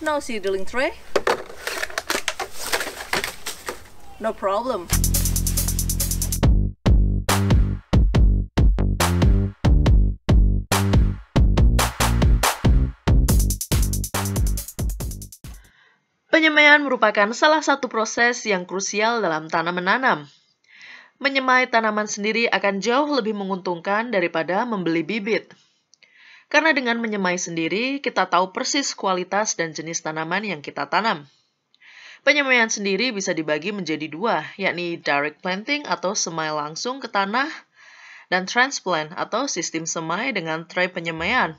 no seedling tray? No problem. Penyemaian merupakan salah satu proses yang krusial dalam tanam menanam. Menyemai tanaman sendiri akan jauh lebih menguntungkan daripada membeli bibit. Karena dengan menyemai sendiri, kita tahu persis kualitas dan jenis tanaman yang kita tanam. Penyemaian sendiri bisa dibagi menjadi dua, yakni direct planting atau semai langsung ke tanah, dan transplant atau sistem semai dengan tray penyemaian.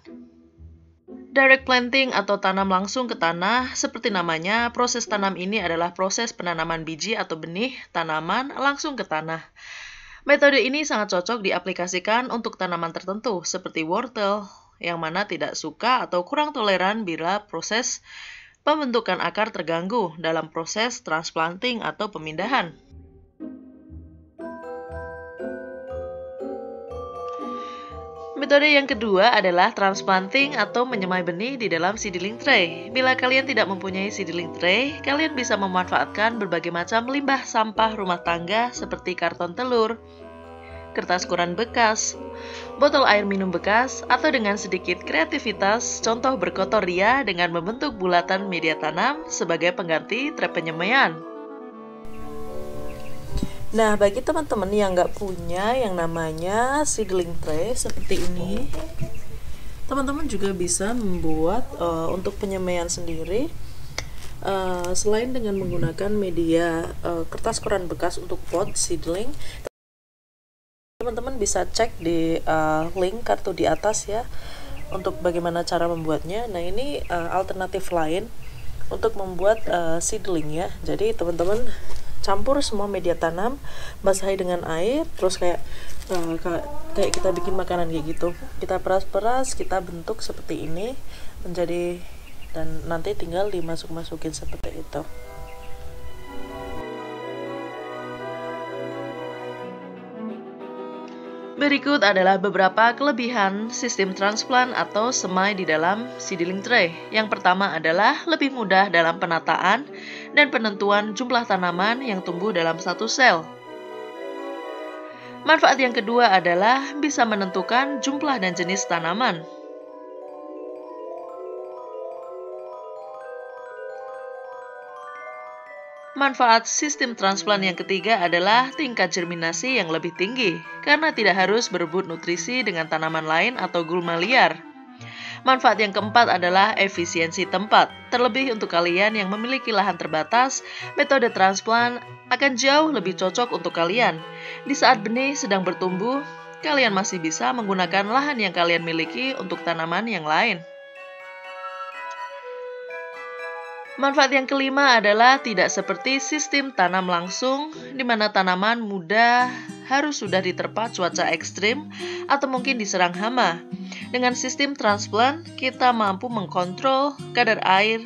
Direct planting atau tanam langsung ke tanah, seperti namanya, proses tanam ini adalah proses penanaman biji atau benih tanaman langsung ke tanah. Metode ini sangat cocok diaplikasikan untuk tanaman tertentu, seperti wortel, yang mana tidak suka atau kurang toleran bila proses pembentukan akar terganggu dalam proses transplanting atau pemindahan. Metode yang kedua adalah transplanting atau menyemai benih di dalam seedling tray. Bila kalian tidak mempunyai seedling tray, kalian bisa memanfaatkan berbagai macam limbah sampah rumah tangga seperti karton telur, kertas koran bekas, botol air minum bekas, atau dengan sedikit kreativitas, contoh berkotor ria dengan membentuk bulatan media tanam sebagai pengganti tray penyemaian. Nah, bagi teman-teman yang nggak punya yang namanya seedling tray seperti ini, teman-teman juga bisa membuat untuk penyemaian sendiri. Selain dengan menggunakan media kertas koran bekas untuk pot seedling, teman-teman bisa cek di link kartu di atas ya, untuk bagaimana cara membuatnya. Nah, ini alternatif lain untuk membuat seedling ya. Jadi teman-teman campur semua media tanam, basahi dengan air, terus kayak kita bikin makanan kayak gitu. Kita peras-peras, kita bentuk seperti ini menjadi, dan nanti tinggal dimasuk-masukin seperti itu. Berikut adalah beberapa kelebihan sistem transplant atau semai di dalam seedling tray. Yang pertama adalah lebih mudah dalam penataan dan penentuan jumlah tanaman yang tumbuh dalam satu sel. Manfaat yang kedua adalah bisa menentukan jumlah dan jenis tanaman. Manfaat sistem transplant yang ketiga adalah tingkat germinasi yang lebih tinggi, karena tidak harus berebut nutrisi dengan tanaman lain atau gulma liar. Manfaat yang keempat adalah efisiensi tempat. Terlebih untuk kalian yang memiliki lahan terbatas, metode transplant akan jauh lebih cocok untuk kalian. Di saat benih sedang bertumbuh, kalian masih bisa menggunakan lahan yang kalian miliki untuk tanaman yang lain. Manfaat yang kelima adalah tidak seperti sistem tanam langsung, di mana tanaman muda harus sudah diterpa cuaca ekstrim atau mungkin diserang hama. Dengan sistem transplant, kita mampu mengkontrol kadar air,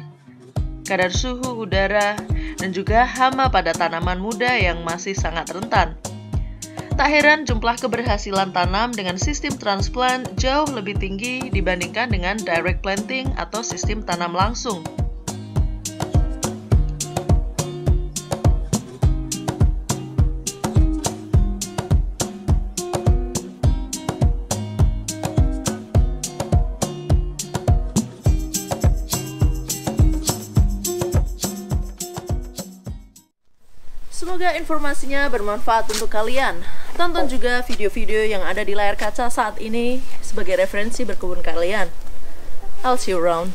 kadar suhu udara, dan juga hama pada tanaman muda yang masih sangat rentan. Tak heran jumlah keberhasilan tanam dengan sistem transplant jauh lebih tinggi dibandingkan dengan direct planting atau sistem tanam langsung. Semoga informasinya bermanfaat untuk kalian. Tonton juga video-video yang ada di layar kaca saat ini sebagai referensi berkebun kalian. I'll see you around.